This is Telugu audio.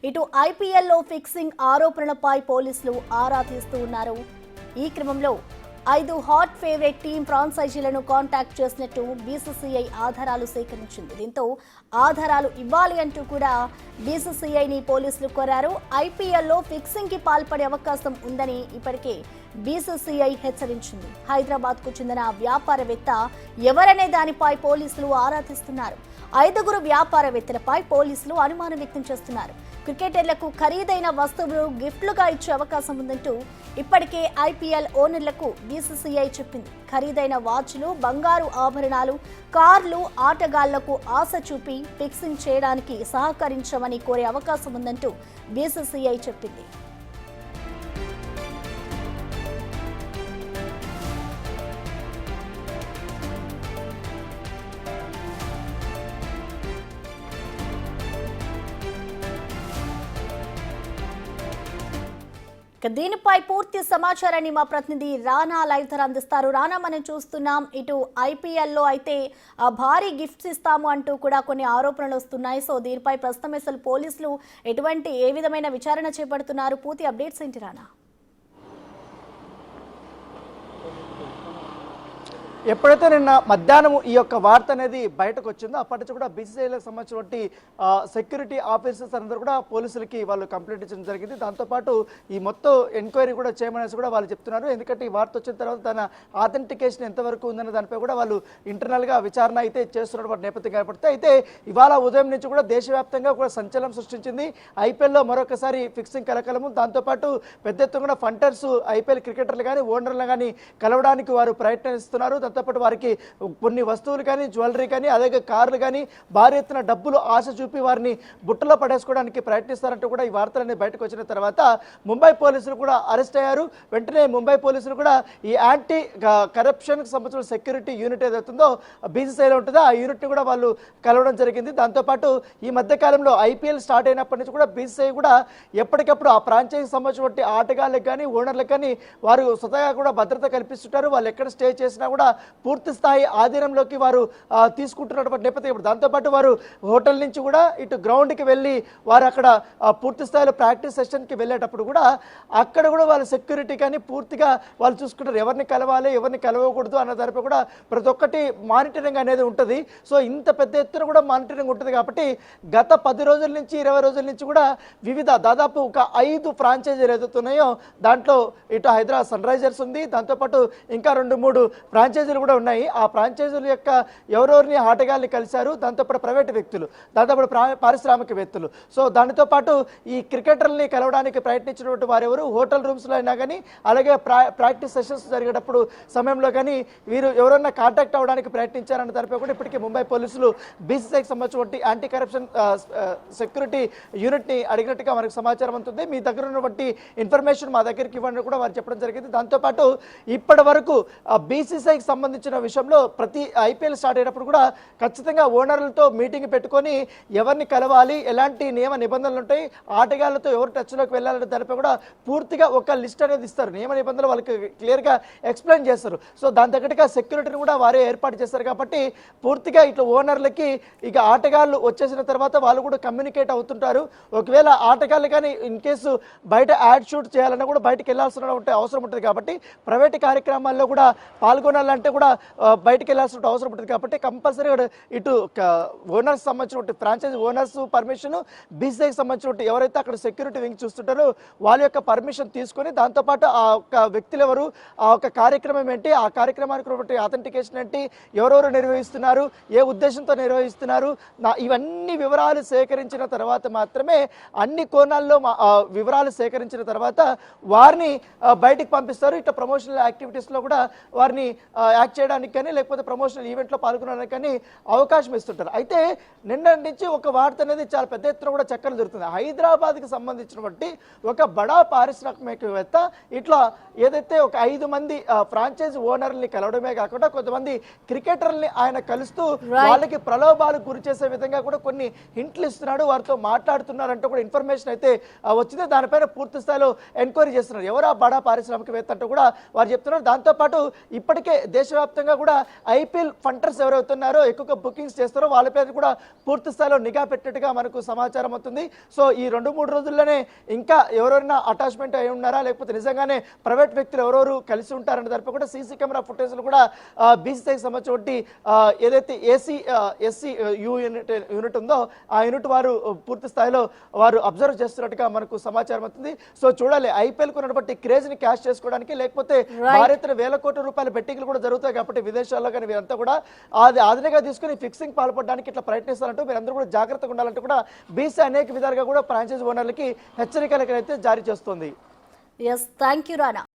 ఇటు ఐపీఎల్లో ఫిక్సింగ్ ఆరోపణలపై పోలీసులు ఆరా తీస్తూ ఉన్నారు. ఈ క్రమంలో 5 హాట్ ఫేవరెట్ టీమ్ ఫ్రాంచైజీలను కాంటాక్ట్ చేసినట్టు బీసీసీఐ ఆధారాలు సేకరించింది. దీంతో ఆధారాలు ఇవ్వాలి అంటూ కూడా బీసీసీఐని పోలీసులు కోరారు. ఐపీఎల్లో ఫిక్సింగ్ కి పాల్పడే అవకాశం ఉందని ఇప్పటికే బీసీసీఐ హెచ్చరించింది. హైదరాబాద్ కు చెందిన వ్యాపారవేత్త ఎవరనే దానిపై పోలీసులు ఆరా తీస్తున్నారు. 5 వ్యాపారవేత్తలపై పోలీసులు అనుమానం వ్యక్తం చేస్తున్నారు. క్రికెటర్లకు ఖరీదైన వస్తువులు గిఫ్ట్లుగా ఇచ్చే అవకాశం ఉందంటూ ఇప్పటికే ఐపీఎల్ ఓనర్లకు బీసీసీఐ చెప్పింది. ఖరీదైన వాచ్లు, బంగారు ఆభరణాలు, కార్లు ఆటగాళ్లకు ఆశ చూపి ఫిక్సింగ్ చేయడానికి సహకరించమని కోరే అవకాశం ఉందంటూ బీసీసీఐ చెప్పింది. దీనిపై పూర్తి సమాచారాన్ని మా ప్రతినిధి రానా లైవ్ ధర అందిస్తారు. రానా, మనం చూస్తున్నాం ఇటు ఐపీఎల్లో అయితే భారీ గిఫ్ట్స్ ఇస్తాము అంటూ కూడా కొన్ని ఆరోపణలు వస్తున్నాయి. సో దీనిపై ప్రస్తుతం అసలు పోలీసులు ఏ విధమైన విచారణ చేపడుతున్నారు? పూర్తి అప్డేట్స్ ఏంటి రానా? ఎప్పుడైతే నిన్న మధ్యాహ్నం ఈ యొక్క వార్త అనేది బయటకు వచ్చిందో అప్పటి నుంచి కూడా బీసీసీఐలకు సంబంధించినటువంటి సెక్యూరిటీ ఆఫీసర్స్ అందరూ కూడా పోలీసులకి వాళ్ళు కంప్లైంట్ ఇచ్చడం జరిగింది. దాంతోపాటు ఈ మొత్తం ఎంక్వైరీ కూడా చేయమనేసి కూడా వాళ్ళు చెప్తున్నారు. ఎందుకంటే ఈ వార్త వచ్చిన తర్వాత తన ఆథెంటికేషన్ ఎంతవరకు ఉందన్న దానిపై కూడా వాళ్ళు ఇంటర్నల్గా విచారణ అయితే చేస్తున్నటువంటి నేపథ్యం కనపడుతుంది. అయితే ఇవాళ ఉదయం నుంచి కూడా దేశవ్యాప్తంగా కూడా సంచలనం సృష్టించింది. ఐపీఎల్లో మరొకసారి ఫిక్సింగ్ కలకలము, దాంతోపాటు పెద్ద ఎత్తున కూడా ఫంటర్స్ ఐపీఎల్ క్రికెటర్లు కానీ ఓనర్లు కానీ కలవడానికి వారు ప్రయత్నిస్తున్నారు. దాంతోపాటు వారికి కొన్ని వస్తువులు కానీ, జ్యువెలరీ కానీ, అలాగే కార్లు కానీ భారీ ఎత్తున డబ్బులు ఆశ చూపి వారిని బుట్టలో పడేసుకోవడానికి ప్రయత్నిస్తారంటూ కూడా ఈ వార్తలన్నీ బయటకు వచ్చిన తర్వాత ముంబై పోలీసులు కూడా అరెస్ట్ అయ్యారు. వెంటనే ముంబై పోలీసులు కూడా ఈ యాంటీ కరప్షన్కి సంబంధించిన సెక్యూరిటీ యూనిట్ ఏదవుతుందో బీసీసీఐలో ఉంటుందో ఆ యూనిట్ని కూడా వాళ్ళు కలవడం జరిగింది. దాంతోపాటు ఈ మధ్యకాలంలో ఐపీఎల్ స్టార్ట్ అయినప్పటి నుంచి కూడా బీసీసీఐ కూడా ఎప్పటికప్పుడు ఆ ఫ్రాంచైజీకి సంబంధించిన ఆటగాళ్ళకి కానీ ఓనర్లకు కానీ వారు స్వతహాగా కూడా భద్రత కల్పిస్తుంటారు. వాళ్ళు ఎక్కడ స్టే చేసినా కూడా పూర్తి స్థాయి ఆధీనంలోకి వారు తీసుకుంటున్నటువంటి నేపథ్యం. ఇప్పుడు దాంతోపాటు వారు హోటల్ నుంచి కూడా ఇటు గ్రౌండ్కి వెళ్ళి వారు అక్కడ పూర్తి స్థాయిలో ప్రాక్టీస్ సెషన్కి వెళ్ళేటప్పుడు కూడా అక్కడ కూడా వాళ్ళ సెక్యూరిటీ కానీ పూర్తిగా వాళ్ళు చూసుకుంటారు. ఎవరిని కలవాలి, ఎవరిని కలవకూడదు అన్న దానిపై కూడా ప్రతి ఒక్కటి మానిటరింగ్ అనేది ఉంటుంది. సో ఇంత పెద్ద ఎత్తున కూడా మానిటరింగ్ ఉంటుంది కాబట్టి గత 10 రోజుల నుంచి 20 రోజుల నుంచి కూడా వివిధ దాదాపు ఒక 5 ఫ్రాంచైజీలు ఏదవుతున్నాయో దాంట్లో ఇటు హైదరాబాద్ సన్ రైజర్స్ ఉంది, దాంతోపాటు ఇంకా 2-3 ఫ్రాంచైజీలు కూడా ఉన్నాయి. ఆ ఫ్రాంచైజీల యొక్క ఎవరెవరిని ఆటగాళ్ళని కలిశారు, దాంతోపాటు ప్రైవేట్ వ్యక్తులు, దాంతోపాటు పారిశ్రామికవేత్తలు. సో దానితో పాటు ఈ క్రికెటర్లని కలవడానికి ప్రయత్నించినటువంటి వారెవరు హోటల్ రూమ్స్లో అయినా కానీ, అలాగే ప్రాక్టీస్ సెషన్స్ జరిగేటప్పుడు సమయంలో కానీ వీరు ఎవరన్నా కాంటాక్ట్ అవ్వడానికి ప్రయత్నించారన్న దానిపై కూడా ఇప్పటికీ ముంబై పోలీసులు బీసీసీఐకి సంబంధించినటువంటి యాంటీ కరప్షన్ సెక్యూరిటీ యూనిట్ని అడిగినట్టుగా మనకు సమాచారం ఉంటుంది. మీ దగ్గర ఉన్నటువంటి ఇన్ఫర్మేషన్ మా దగ్గరికి ఇవ్వండి కూడా వారు చెప్పడం జరిగింది. దాంతోపాటు ఇప్పటి వరకు బీసీసీఐకి సంబంధించిన విషయంలో ప్రతి ఐపీఎల్ స్టార్ట్ అయినప్పుడు కూడా ఖచ్చితంగా ఓనర్లతో మీటింగ్ పెట్టుకొని ఎవరిని కలవాలి, ఎలాంటి నియమ నిబంధనలు ఉంటాయి, ఆటగాళ్లతో ఎవరు టచ్లోకి వెళ్ళాలనే దానిపై కూడా పూర్తిగా ఒక లిస్ట్ అనేది ఇస్తారు. నియమ నిబంధనలు వాళ్ళకి క్లియర్గా ఎక్స్ప్లెయిన్ చేస్తారు. సో దాని తగ్గట్టుగా సెక్యూరిటీని కూడా వారే ఏర్పాటు చేస్తారు. కాబట్టి పూర్తిగా ఇట్లా ఓనర్లకి ఇక ఆటగాళ్ళు వచ్చేసిన తర్వాత వాళ్ళు కూడా కమ్యూనికేట్ అవుతుంటారు. ఒకవేళ ఆటగాళ్ళు కానీ ఇన్ కేసు బయట యాడ్ షూట్ చేయాలన్నా కూడా బయటకు వెళ్ళాల్సిన అవసరం ఉంటుంది. కాబట్టి ప్రైవేట్ కార్యక్రమాల్లో కూడా పాల్గొనాలంటే కూడా బయటకు వెళ్ళాల్సిన అవసరం ఉంటుంది. కాబట్టి కంపల్సరీగా ఇటు ఓనర్స్ సంబంధించిన ఫ్రాంచైజీ ఓనర్స్ పర్మిషన్, బీసీఐకి సంబంధించిన ఎవరైతే అక్కడ సెక్యూరిటీ వింగ్ చూస్తుంటారో వాళ్ళ యొక్క పర్మిషన్ తీసుకొని దాంతోపాటు ఆ ఒక్క వ్యక్తులు ఎవరు, ఆ ఒక్క కార్యక్రమం ఏంటి, ఆ కార్యక్రమానికి అథెంటికేషన్ ఏంటి, ఎవరెవరు నిర్వహిస్తున్నారు, ఏ ఉద్దేశంతో నిర్వహిస్తున్నారు, ఇవన్నీ వివరాలు సేకరించిన తర్వాత మాత్రమే అన్ని కోణాల్లో వివరాలు సేకరించిన తర్వాత వారిని బయటికి పంపిస్తారు. ఇట్లా ప్రమోషనల్ యాక్టివిటీస్లో కూడా వారిని యాక్ట్ చేయడానికి కానీ లేకపోతే ప్రమోషనల్ ఈవెంట్లో పాల్గొనడానికి కానీ అవకాశం ఇస్తుంటారు. అయితే నిన్న నుంచి ఒక వార్త అనేది చాలా పెద్ద ఎత్తున కూడా చక్కర్లు జరుగుతుంది. హైదరాబాద్కి సంబంధించినటువంటి ఒక బడా పారిశ్రామికవేత్త ఇట్లా ఏదైతే ఒక 5 మంది ఫ్రాంచైజ్ ఓనర్ని కలవడమే కాకుండా కొంతమంది క్రికెటర్ని ఆయన కలుస్తూ వాళ్ళకి ప్రలోభాలకు గురి చేసే విధంగా కూడా కొన్ని హింట్లు ఇస్తున్నాడు, వారితో మాట్లాడుతున్నారంటూ కూడా ఇన్ఫర్మేషన్ అయితే వచ్చింది. దానిపైన పూర్తి స్థాయిలో ఎంక్వైరీ చేస్తున్నారు. ఎవరు ఆ బడా పారిశ్రామికవేత్త అంటూ కూడా వారు చెప్తున్నారు. దాంతోపాటు ఇప్పటికే దేశ దేశవ్యాప్తంగా కూడా ఐపీఎల్ ఫండర్స్ ఎవరైతున్నారో ఎక్కువగా బుకింగ్స్ చేస్తారో వాళ్ళపై కూడా పూర్తి స్థాయిలో నిఘా పెట్టినట్టుగా మనకు సమాచారం అవుతుంది. సో ఈ 2-3 రోజుల్లోనే ఇంకా ఎవరైనా అటాచ్మెంట్ అయి ఉన్నారా, లేకపోతే నిజంగానే ప్రైవేట్ వ్యక్తులు ఎవరెవరు కలిసి ఉంటారనే దానిపై కూడా సీసీ కెమెరా ఫుటేజ్లు కూడా బీసీసీఐకి సంబంధించి ఏదైతే ఎస్సీ యూనిట్ ఉందో ఆ యూనిట్ వారు పూర్తి స్థాయిలో వారు అబ్జర్వ్ చేస్తున్నట్టుగా మనకు సమాచారం అవుతుంది. సో చూడాలి ఐపీఎల్ కు ఉన్నటువంటి క్రేజ్ ని క్యాష్ చేసుకోవడానికి, లేకపోతే భారతీయ వేల కోట్ల రూపాయల బెట్టింగ్లు కూడా జరుగుతాయి కాబట్టి విదేశాల్లో కానీ వీరంతా కూడా అది ఆధునిగా తీసుకుని ఫిక్సింగ్ పాల్పడడానికి ఇట్లా ప్రయత్నిస్తారంటూ మీరందరూ కూడా జాగ్రత్తగా ఉండాలంటూ కూడా బీసీ అనేక విధాలుగా కూడా ఫ్రాంచైజ్ ఓనర్లకి హెచ్చరికలు అయితే జారీ చేస్తుంది. Yes, thank you Rana.